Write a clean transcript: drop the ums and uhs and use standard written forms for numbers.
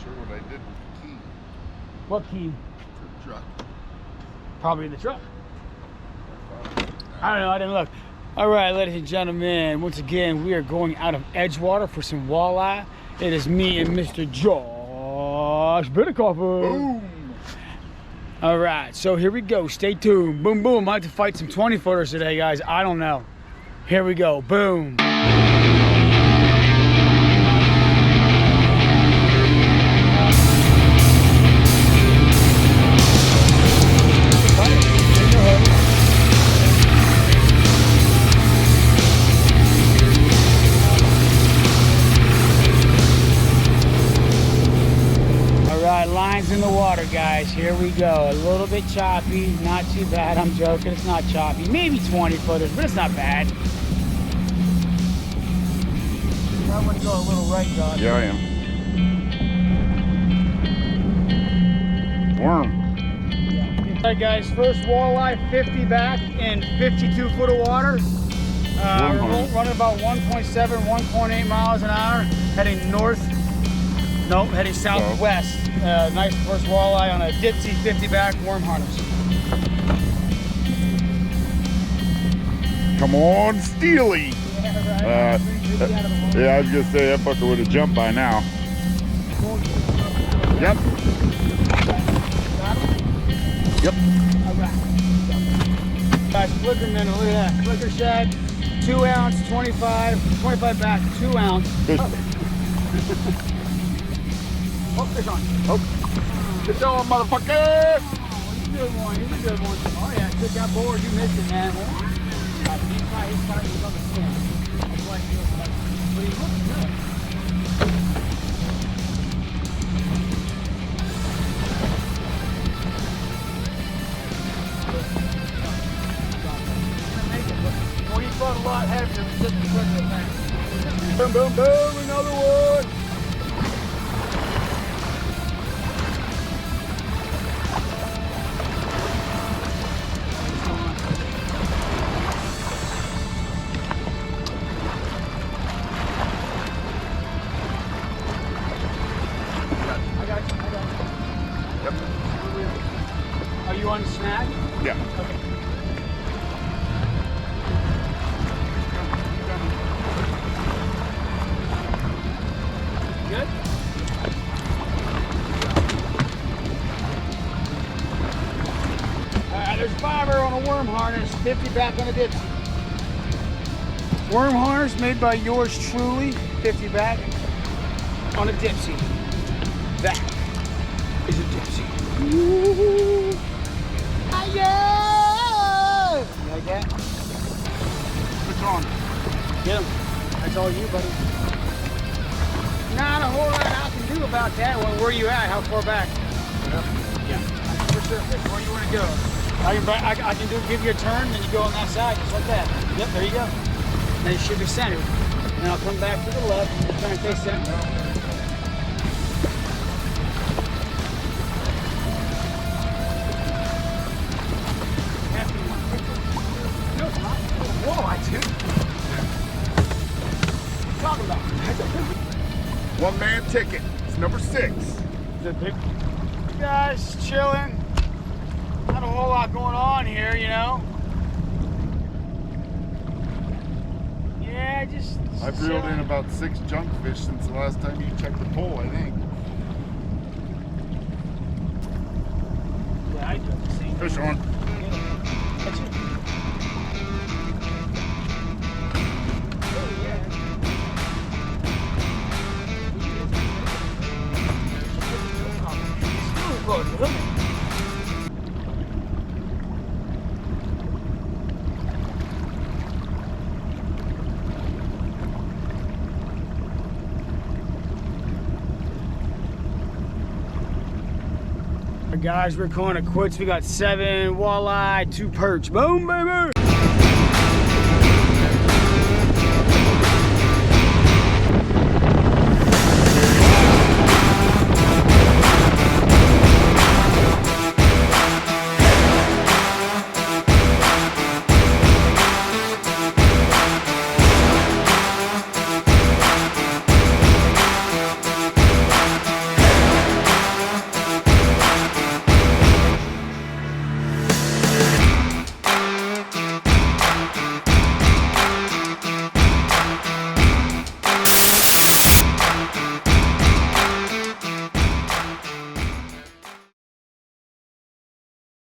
sure what I did with the key. What key? To the truck. Probably in the truck. I don't know, I didn't look. All right, ladies and gentlemen, once again, we are going out of Edgewater for some walleye. It is me and Mr. Josh Bittercoffer. Boom! All right, so here we go. Stay tuned. Boom, boom. I have to fight some 20-footers today, guys. I don't know. Here we go. Boom. Lines in the water, guys. Here we go. A little bit choppy, not too bad. I'm joking, it's not choppy. Maybe 20-footers, but it's not bad. I want to go a little right, Josh. Yeah, I am. Worm. All right, guys. First walleye, 50 back in 52 foot of water. Running about 1.7, 1.8 miles an hour, heading north. No, heading southwest. Nice first walleye on a Dipsy 50 back worm harness. Come on, Steely. Yeah, right. Yeah, I was gonna say that fucker would have jumped by now. Yep. Yep. All right. Guys, flicker minnow, look at that. Flicker shad, 2 ounce, 25 back, 2 ounce. Oh, fish on. Oh. Get going, motherfucker! Oh, he's a good one. He's a good one. Oh, yeah. Took that board. You missed it, man. He's probably on the stand. That's why he looks like. But he looks good. Make it look 40 foot a lot heavier than just a quick man. Boom, boom, boom. Another one. Are you on snag? Yeah. Okay. Good? Alright, there's 5 on a worm harness, 50 back on a Dipsy. Worm harness made by yours truly, 50 back on a Dipsy. That is a Dipsy. Ooh. Yeah! You like that? What's on? Get him. That's all you, buddy. Not a whole lot I can do about that. Well, where are you at? How far back? Yep. Yeah. For sure. Where you want to go? I can give you a turn, then you go on that side, just like that. Yep, there you go. Then it should be centered. And I'll come back to the left and try and stay centered. One man ticket. It's number 6. Guys, chilling. Not a whole lot going on here, you know. Yeah, just I've reeled in about 6 junk fish since the last time you checked the pole, I think. Yeah, I do the same. Fish on. That's it. Guys, we're calling it quits. We got 7 walleye, 2 perch. Boom, baby!